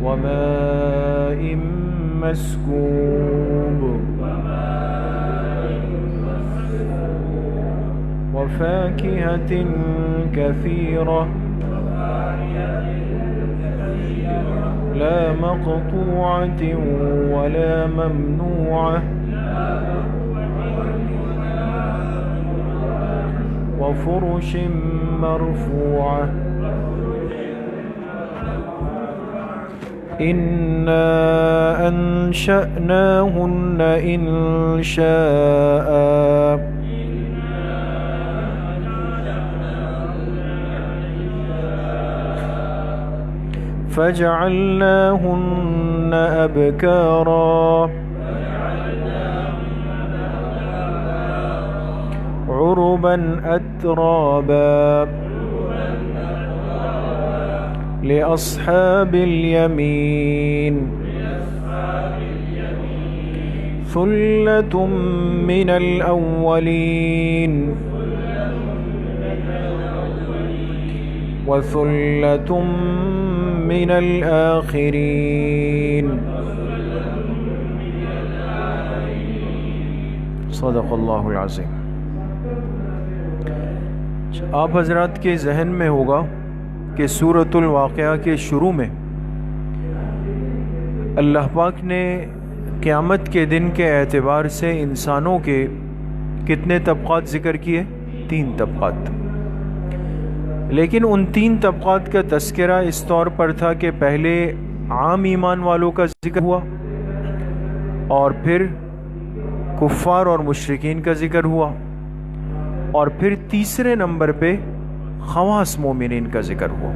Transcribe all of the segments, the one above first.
وماء مسكوب وفاكهة كثيرة لا مقطوعة ولا ممنوعة وفرش مرفوعة إنا أنشأناهن إنشاء فجعلناهن أبكارا عربا أترابا لأصحاب اليمين ثلة من الأولين وثلة من الآخرين صدق اللہ العظیم۔ آپ حضرات کے ذہن میں ہوگا کہ سورۃ الواقعہ کے شروع میں اللہ پاک نے قیامت کے دن کے اعتبار سے انسانوں کے کتنے طبقات ذکر کیے؟ 3 طبقات۔ لیکن ان 3 طبقات کا تذکرہ اس طور پر تھا کہ پہلے عام ایمان والوں کا ذکر ہوا، اور پھر کفار اور مشرکین کا ذکر ہوا، اور پھر تیسرے نمبر پہ خواص مومنین کا ذکر ہوا۔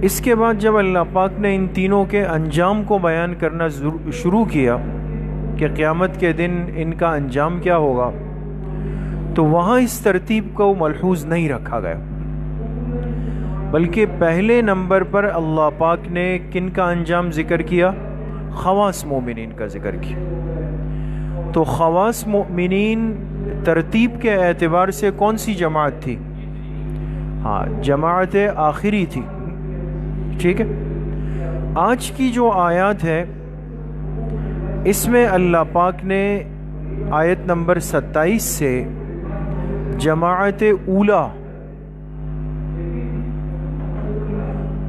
اس کے بعد جب اللہ پاک نے ان تینوں کے انجام کو بیان کرنا شروع کیا کہ قیامت کے دن ان کا انجام کیا ہوگا، تو وہاں اس ترتیب کو ملحوظ نہیں رکھا گیا، بلکہ پہلے نمبر پر اللہ پاک نے کن کا انجام ذکر کیا؟ خواص مومنین کا ذکر کیا۔ تو خواص مومنین ترتیب کے اعتبار سے کون سی جماعت تھی؟ ہاں، جماعت آخری تھی، ٹھیک ہے۔ آج کی جو آیات ہے اس میں اللہ پاک نے آیت نمبر 27 سے جماعت اولا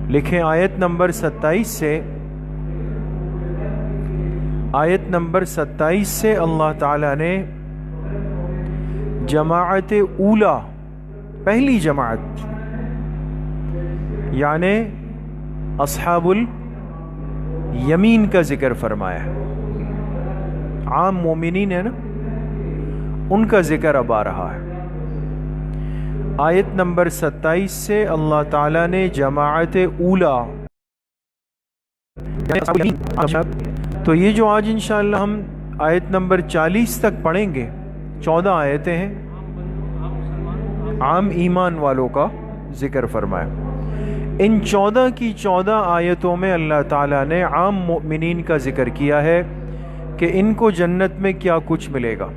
لکھیں، آیت نمبر 27 سے اللہ تعالیٰ نے جماعت اولا، پہلی جماعت یعنی اصحاب الیمین کا ذکر فرمایا ہے۔ عام مومنین ہے نا، ان کا ذکر اب آ رہا ہے۔ آیت نمبر 27 سے اللہ تعالیٰ نے جماعت اولا، تو یہ جو آج انشاءاللہ ہم آیت نمبر 40 تک پڑھیں گے، 14 آیتیں ہیں، عام ایمان والوں کا ذکر فرمایا۔ ان 14 کی 14 آیتوں میں اللہ تعالیٰ نے عام مؤمنین کا ذکر کیا ہے کہ ان کو جنت میں کیا کچھ ملے گا۔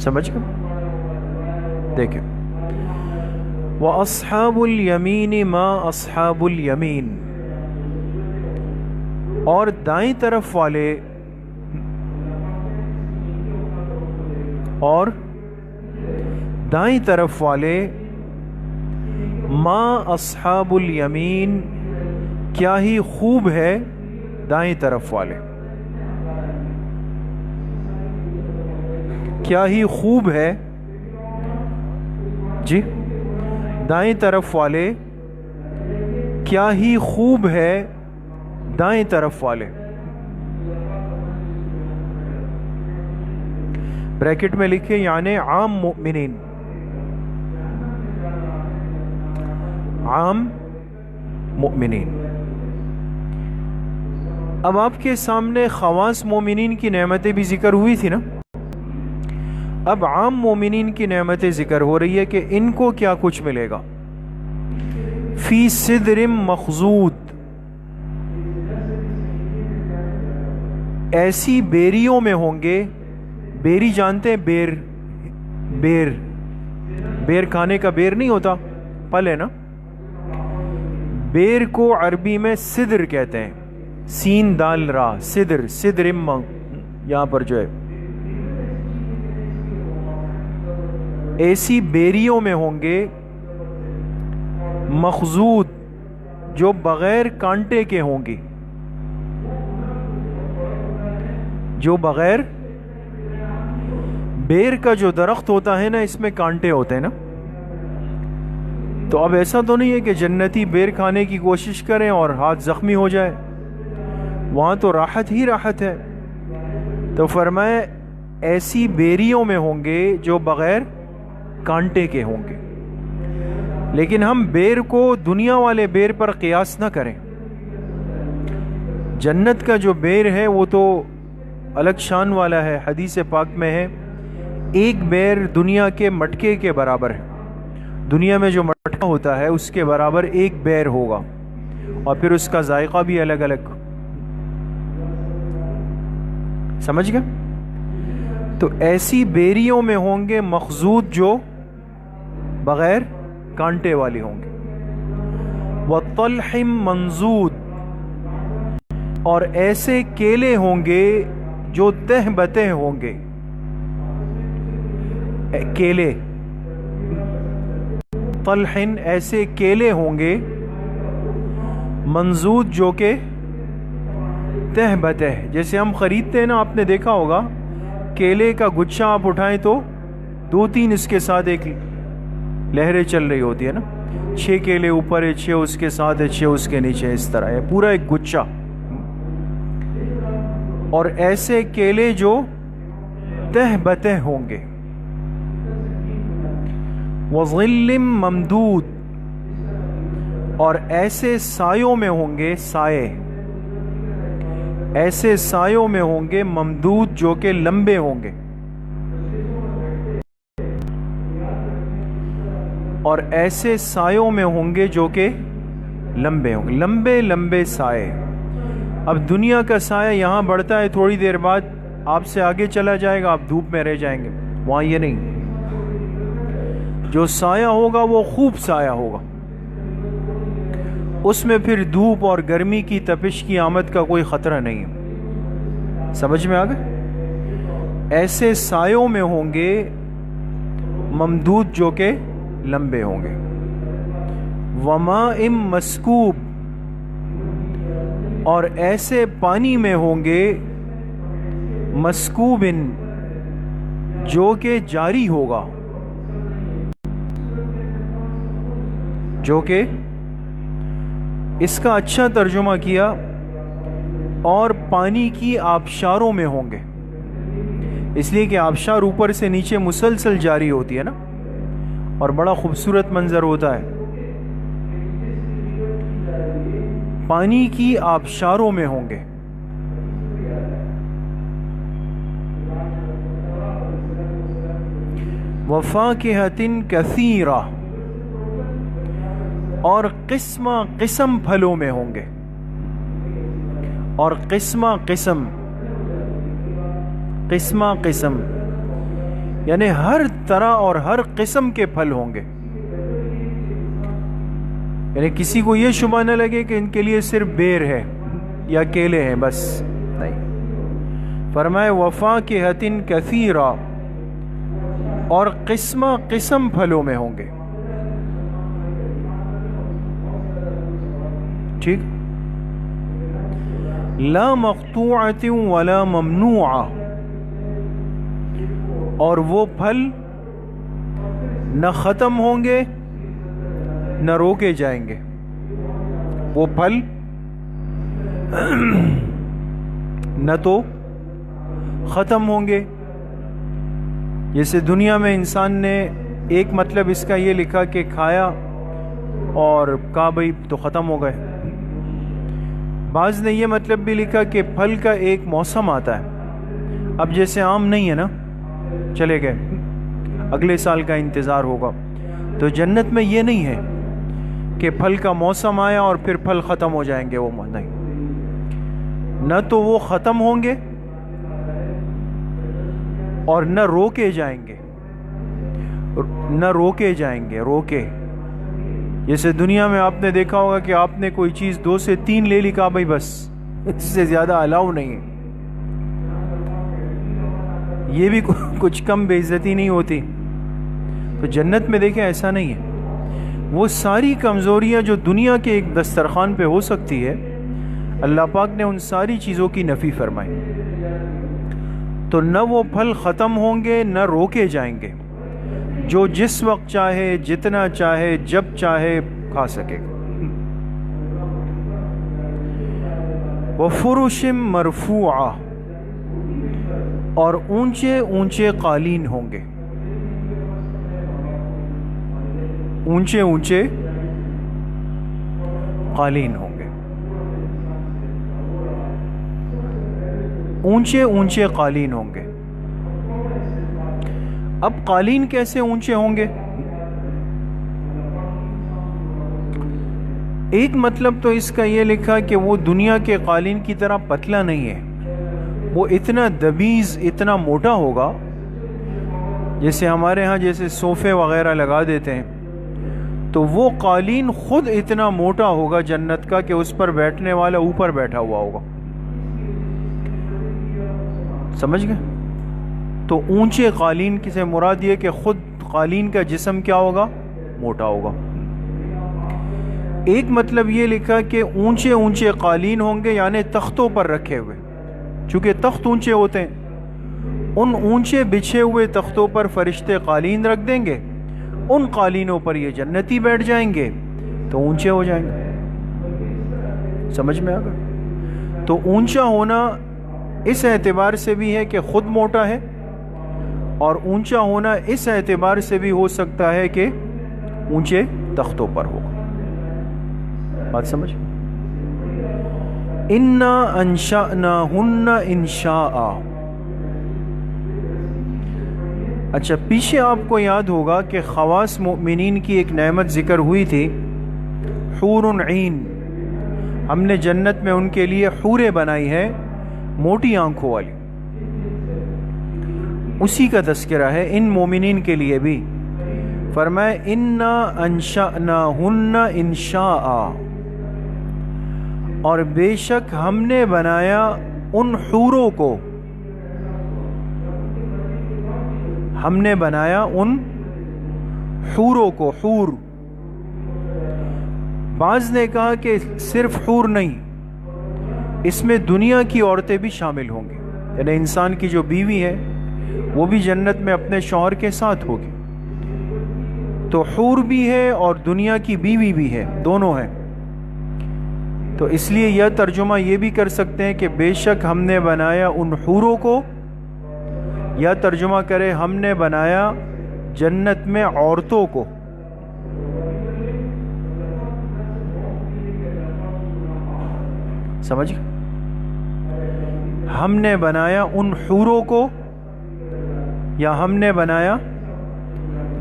سمجھ گئے؟ دیکھیں، وَأَصْحَابُ الْيَمِينِ مَا أَصْحَابُ الْيَمِينِ، اور دائیں طرف والے ما اصحاب الیمین، کیا ہی خوب ہے دائیں طرف والے، کیا ہی خوب ہے جی، دائیں طرف والے، کیا ہی خوب ہے دائیں طرف والے۔ بریکٹ میں لکھیں یعنی عام مؤمنین، عام مؤمنین۔ اب آپ کے سامنے خواص مومنین کی نعمتیں بھی ذکر ہوئی تھی نا، اب عام مومنین کی نعمتیں ذکر ہو رہی ہے کہ ان کو کیا کچھ ملے گا۔ فی صدر مخضود، ایسی بیریوں میں ہوں گے۔ بیری جانتے ہیں؟ بیر کھانے کا بیر نہیں ہوتا، پھل ہے نا، بیر کو عربی میں سدر کہتے ہیں، سین دال را، سدر، سدر یہاں پر جو ہے ایسی بیریوں میں ہوں گے مخضود جو بغیر کانٹے کے ہوں گی، جو بغیر، بیر کا جو درخت ہوتا ہے نا اس میں کانٹے ہوتے ہیں نا، تو اب ایسا تو نہیں ہے کہ جنتی بیر کھانے کی کوشش کریں اور ہاتھ زخمی ہو جائے، وہاں تو راحت ہی راحت ہے۔ تو فرمائے ایسی بیریوں میں ہوں گے جو بغیر کانٹے کے ہوں گے۔ لیکن ہم بیر کو دنیا والے بیر پر قیاس نہ کریں، جنت کا جو بیر ہے وہ تو الگ شان والا ہے، حدیث پاک میں ہے ایک بیر دنیا کے مٹکے کے برابر ہے، دنیا میں جو مٹکا ہوتا ہے اس کے برابر ایک بیر ہوگا، اور پھر اس کا ذائقہ بھی الگ الگ، سمجھ گئے؟ تو ایسی بیریوں میں ہوں گے مخضود جو بغیر کانٹے والی ہوں گے، وَطَلْحٍ مَنْضُودٍ، اور ایسے کیلے ہوں گے جو تہ بتہ ہوں گے، کیلے، طلحن ایسے کیلے ہوں گے منضود جو کہ تہ بتہ، جیسے ہم خریدتے ہیں نا، آپ نے دیکھا ہوگا کیلے کا گچھا آپ اٹھائیں تو دو تین اس کے ساتھ ایک لہریں چل رہی ہوتی ہے نا، 6 کیلے اوپر ہے، 6 اس کے ساتھ ہے، 6 اس کے نیچے، اس طرح ہے پورا ایک گچھا، اور ایسے کیلے جو تہ بتہ ہوں گے، وَظِلٍّ مَمْدُودٍ، اور ایسے سایوں میں ہوں گے، سائے، ایسے سایوں میں ہوں گے ممدود جو کہ لمبے ہوں گے، اور ایسے سایوں میں ہوں گے جو کہ لمبے ہوں گے، لمبے لمبے سائے۔ اب دنیا کا سایہ یہاں بڑھتا ہے، تھوڑی دیر بعد آپ سے آگے چلا جائے گا، آپ دھوپ میں رہ جائیں گے، وہاں یہ نہیں، جو سایہ ہوگا وہ خوب سایہ ہوگا، اس میں پھر دھوپ اور گرمی کی تپش کی آمد کا کوئی خطرہ نہیں ہے، سمجھ میں آ گئے؟ ایسے سایوں میں ہوں گے ممدود جو کہ لمبے ہوں گے، وَمَاءٍ مَسْکُوب، اور ایسے پانی میں ہوں گے مسکوب جو کہ جاری ہوگا، جو کہ اس کا اچھا ترجمہ کیا، اور پانی کی آبشاروں میں ہوں گے، اس لیے کہ آبشار اوپر سے نیچے مسلسل جاری ہوتی ہے نا، اور بڑا خوبصورت منظر ہوتا ہے، پانی کی آبشاروں میں ہوں گے، وَفَاكِهَةٍ كَثِيرَةٍ، اور قسم قسم پھلوں میں ہوں گے، اور قسم قسم، قسم قسم یعنی ہر طرح اور ہر قسم کے پھل ہوں گے، یعنی کسی کو یہ شبہ نہ لگے کہ ان کے لیے صرف بیر ہے یا کیلے ہیں بس، نہیں، فرمائے وَفَاكِهَةٍ كَثِيرَةٍ، اور قسم قسم پھلوں میں ہوں گے، ٹھیک، لا مقطوعۃ ولا ممنوعہ، اور وہ پھل نہ ختم ہوں گے نہ روکے جائیں گے، وہ پھل نہ تو ختم ہوں گے، جیسے دنیا میں انسان نے ایک مطلب اس کا یہ لکھا کہ کھایا اور کہا بھائی تو ختم ہو گئے، بعض نے یہ مطلب بھی لکھا کہ پھل کا ایک موسم آتا ہے، اب جیسے آم نہیں ہے نا، چلے گئے، اگلے سال کا انتظار ہوگا، تو جنت میں یہ نہیں ہے کہ پھل کا موسم آیا اور پھر پھل ختم ہو جائیں گے، وہ نہیں، نہ تو وہ ختم ہوں گے اور نہ روکے جائیں گے، نہ روکے جائیں گے، روکے جیسے دنیا میں آپ نے دیکھا ہوگا کہ آپ نے کوئی چیز 2 سے 3 لے لی، کہا بھائی بس اس سے زیادہ الاؤ نہیں ہے، یہ بھی کچھ کم بے عزتی نہیں ہوتی۔ تو جنت میں دیکھیں ایسا نہیں ہے، وہ ساری کمزوریاں جو دنیا کے ایک دسترخوان پہ ہو سکتی ہے، اللہ پاک نے ان ساری چیزوں کی نفی فرمائی۔ تو نہ وہ پھل ختم ہوں گے نہ روکے جائیں گے، جو جس وقت چاہے جتنا چاہے جب چاہے کھا سکے گا۔ وَفُرُشٍ مَرْفُوعَةٍ، اور اونچے اونچے قالین ہوں گے، اونچے اونچے قالین ہوں گے، اونچے اونچے قالین ہوں گے۔ اب قالین کیسے اونچے ہوں گے؟ ایک مطلب تو اس کا یہ لکھا کہ وہ دنیا کے قالین کی طرح پتلا نہیں ہے، وہ اتنا دبیز، اتنا موٹا ہوگا، جیسے ہمارے ہاں جیسے صوفے وغیرہ لگا دیتے ہیں، تو وہ قالین خود اتنا موٹا ہوگا جنت کا کہ اس پر بیٹھنے والا اوپر بیٹھا ہوا ہوگا۔ سمجھ گئے؟ تو اونچے قالین سے مراد یہ کہ خود قالین کا جسم کیا ہوگا؟ موٹا ہوگا۔ ایک مطلب یہ لکھا کہ اونچے اونچے قالین ہوں گے، یعنی تختوں پر رکھے ہوئے، چونکہ تخت اونچے ہوتے ہیں، ان اونچے بچھے ہوئے تختوں پر فرشتے قالین رکھ دیں گے، ان قالینوں پر یہ جنتی بیٹھ جائیں گے تو اونچے ہو جائیں گے۔ سمجھ میں آ گیا؟ تو اونچا ہونا اس اعتبار سے بھی ہے کہ خود موٹا ہے، اور اونچا ہونا اس اعتبار سے بھی ہو سکتا ہے کہ اونچے تختوں پر ہوگا۔ بات سمجھ؟ اِنَّا أَنشَأْنَاهُنَّ إِنشَاءً۔ اچھا، پیچھے آپ کو یاد ہوگا کہ خواص مؤمنین کی ایک نعمت ذکر ہوئی تھی، حور عین۔ ہم نے جنت میں ان کے لیے حوریں بنائی ہے، موٹی آنکھوں والی، اسی کا تذکرہ ہے ان مومنین کے لیے بھی۔ فرمائے اِنَّا أَنشَأْنَاهُنَّ إِنشَاءً، اور بے شک ہم نے بنایا ان حوروں کو، ہم نے بنایا ان حوروں کو۔ حور، بعض نے کہا کہ صرف حور نہیں، اس میں دنیا کی عورتیں بھی شامل ہوں گی، یعنی انسان کی جو بیوی ہے وہ بھی جنت میں اپنے شوہر کے ساتھ ہوگی، تو حور بھی ہے اور دنیا کی بیوی بھی ہے، دونوں ہیں۔ تو اس لیے یہ ترجمہ یہ بھی کر سکتے ہیں کہ بے شک ہم نے بنایا ان حوروں کو، یا ترجمہ کرے ہم نے بنایا جنت میں عورتوں کو۔ سمجھ؟ ہم نے بنایا ان حوروں کو، یا ہم نے بنایا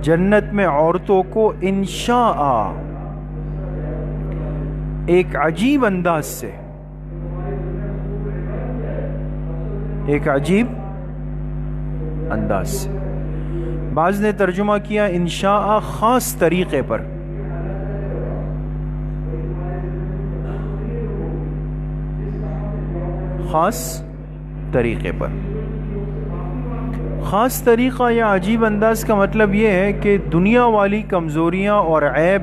جنت میں عورتوں کو، انشاء، ایک عجیب انداز سے، ایک عجیب انداز سے۔ بعض نے ترجمہ کیا انشاء خاص طریقے پر، خاص طریقے پر۔ خاص طریقہ یا عجیب انداز کا مطلب یہ ہے کہ دنیا والی کمزوریاں اور عیب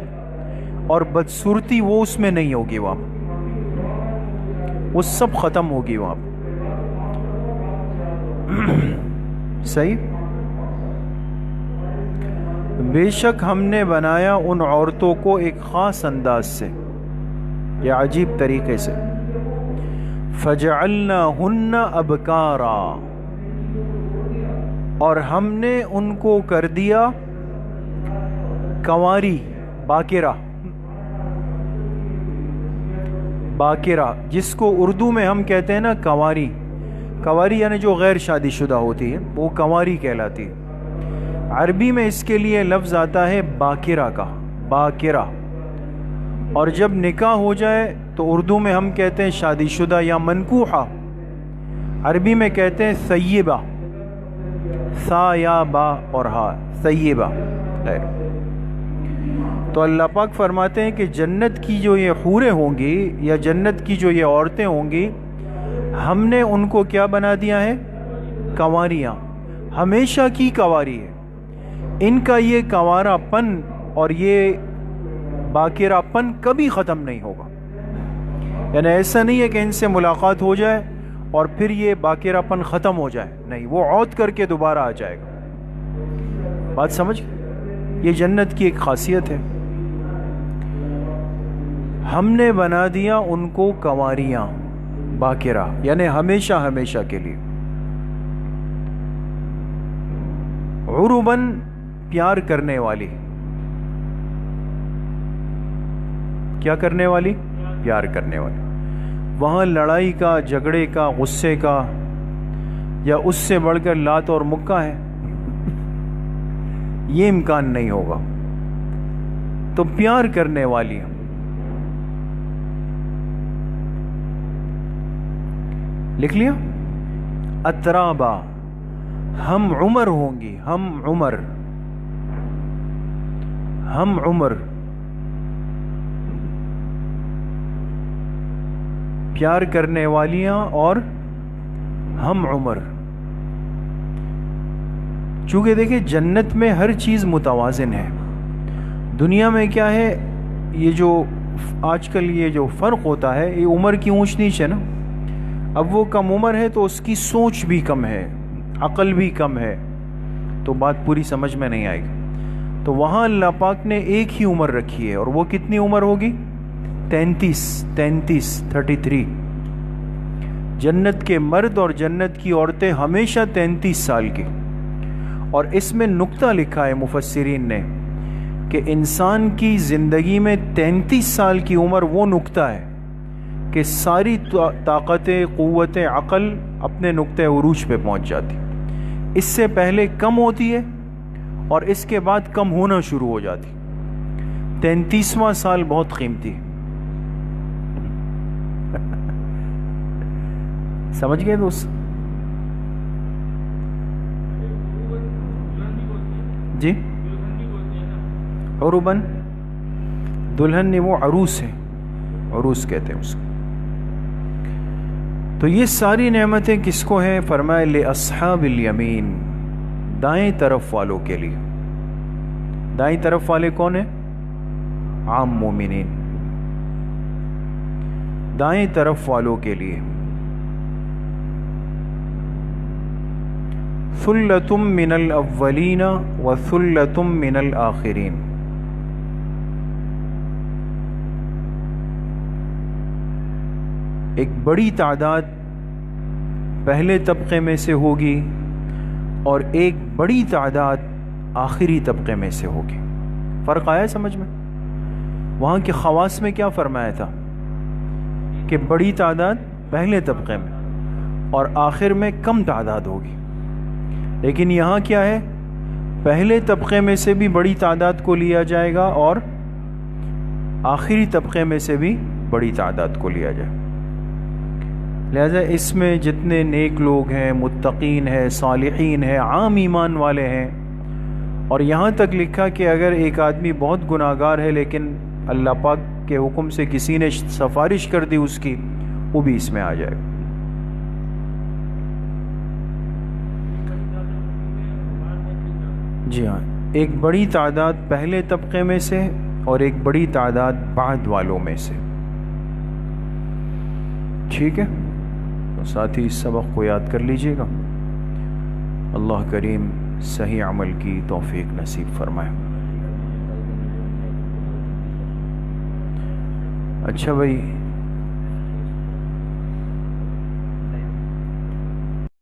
اور بدصورتی وہ اس میں نہیں ہوگی، وہاں وہ سب ختم ہوگی وہاں۔ صحیح؟ بے شک ہم نے بنایا ان عورتوں کو ایک خاص انداز سے یا عجیب طریقے سے۔ فَجَعَلْنَاهُنَّ أَبْكَارًا، اور ہم نے ان کو کر دیا کنواری، باکرہ، باکرہ جس کو اردو میں ہم کہتے ہیں نا کنواری، کنواری یعنی جو غیر شادی شدہ ہوتی ہے وہ کنواری کہلاتی ہے۔ عربی میں اس کے لیے لفظ آتا ہے باکرہ کا، باکرہ، اور جب نکاح ہو جائے تو اردو میں ہم کہتے ہیں شادی شدہ یا منکوحہ، عربی میں کہتے ہیں ثیبہ، ثا یا با اور ہا، ثیبہ۔ تو اللہ پاک فرماتے ہیں کہ جنت کی جو یہ حوریں ہوں گی یا جنت کی جو یہ عورتیں ہوں گی، ہم نے ان کو کیا بنا دیا ہے؟ کنواریاں، ہمیشہ کی کنواری ہے۔ ان کا یہ کنوارا پن اور یہ باقیرہ پن کبھی ختم نہیں ہوگا۔ یعنی ایسا نہیں ہے کہ ان سے ملاقات ہو جائے اور پھر یہ باقیرہ پن ختم ہو جائے، نہیں، وہ عود کر کے دوبارہ آ جائے گا۔ بات سمجھ؟ یہ جنت کی ایک خاصیت ہے۔ ہم نے بنا دیا ان کو کنواریاں باقیرہ، یعنی ہمیشہ ہمیشہ کے لیے۔ عرباً، پیار کرنے والی۔ کیا کرنے والی؟ پیار کرنے والی۔ وہاں لڑائی کا، جھگڑے کا، غصے کا یا اس سے بڑھ کر لات اور مکہ ہے، یہ امکان نہیں ہوگا۔ تو پیار کرنے والی۔ لکھ لیا؟ اترابا، ہم عمر ہوں گی، ہم عمر، ہم عمر، پیار کرنے والیاں اور ہم عمر۔ چونکہ دیکھیں جنت میں ہر چیز متوازن ہے۔ دنیا میں کیا ہے، یہ جو آج کل یہ جو فرق ہوتا ہے، یہ عمر کی اونچ نیچ ہے نا۔ اب وہ کم عمر ہے تو اس کی سوچ بھی کم ہے، عقل بھی کم ہے، تو بات پوری سمجھ میں نہیں آئے گی۔ تو وہاں اللہ پاک نے ایک ہی عمر رکھی ہے، اور وہ کتنی عمر ہوگی؟ 33۔ جنت کے مرد اور جنت کی عورتیں ہمیشہ 33 سال کی۔ اور اس میں نکتہ لکھا ہے مفسرین نے کہ انسان کی زندگی میں 33 سال کی عمر وہ نکتہ ہے کہ ساری طاقتیں، قوتیں، عقل اپنے نقطۂ عروج پہ پہنچ جاتی۔ اس سے پہلے کم ہوتی ہے اور اس کے بعد کم ہونا شروع ہو جاتی۔ 33واں سال بہت قیمتی ہے۔ سمجھ گئے دوست؟ جی، عرباً، دلہن نے وہ عروس ہے، عروس کہتے ہیں اس کو۔ تو یہ ساری نعمتیں کس کو ہیں؟ فرمایا لِأَصْحَابِ الْيَمِينَ، دائیں طرف والوں کے لیے۔ دائیں طرف والے کون ہیں؟ عام مومنین۔ دائیں طرف والوں کے لیے۔ ثُلَّةٌ مِّنَ الْأَوَّلِينَ وَثُلَّةٌ مِّنَ الْآخِرِينَ۔ ایک بڑی تعداد پہلے طبقے میں سے ہوگی اور ایک بڑی تعداد آخری طبقے میں سے ہوگی۔ فرق آیا سمجھ میں؟ وہاں کے خواص میں کیا فرمایا تھا کہ بڑی تعداد پہلے طبقے میں اور آخر میں کم تعداد ہوگی، لیکن یہاں کیا ہے؟ پہلے طبقے میں سے بھی بڑی تعداد کو لیا جائے گا اور آخری طبقے میں سے بھی بڑی تعداد کو لیا جائے گا۔ لہذا اس میں جتنے نیک لوگ ہیں، متقین ہیں، صالحین ہیں، عام ایمان والے ہیں، اور یہاں تک لکھا کہ اگر ایک آدمی بہت گناہ گار ہے لیکن اللہ پاک کے حکم سے کسی نے سفارش کر دی اس کی، وہ بھی اس میں آ جائے گا۔ جی ہاں، ایک بڑی تعداد پہلے طبقے میں سے اور ایک بڑی تعداد بعد والوں میں سے۔ ٹھیک ہے، تو ساتھی اس سبق کو یاد کر لیجئے گا۔ اللہ کریم صحیح عمل کی توفیق نصیب فرمائے۔ اچھا بھائی،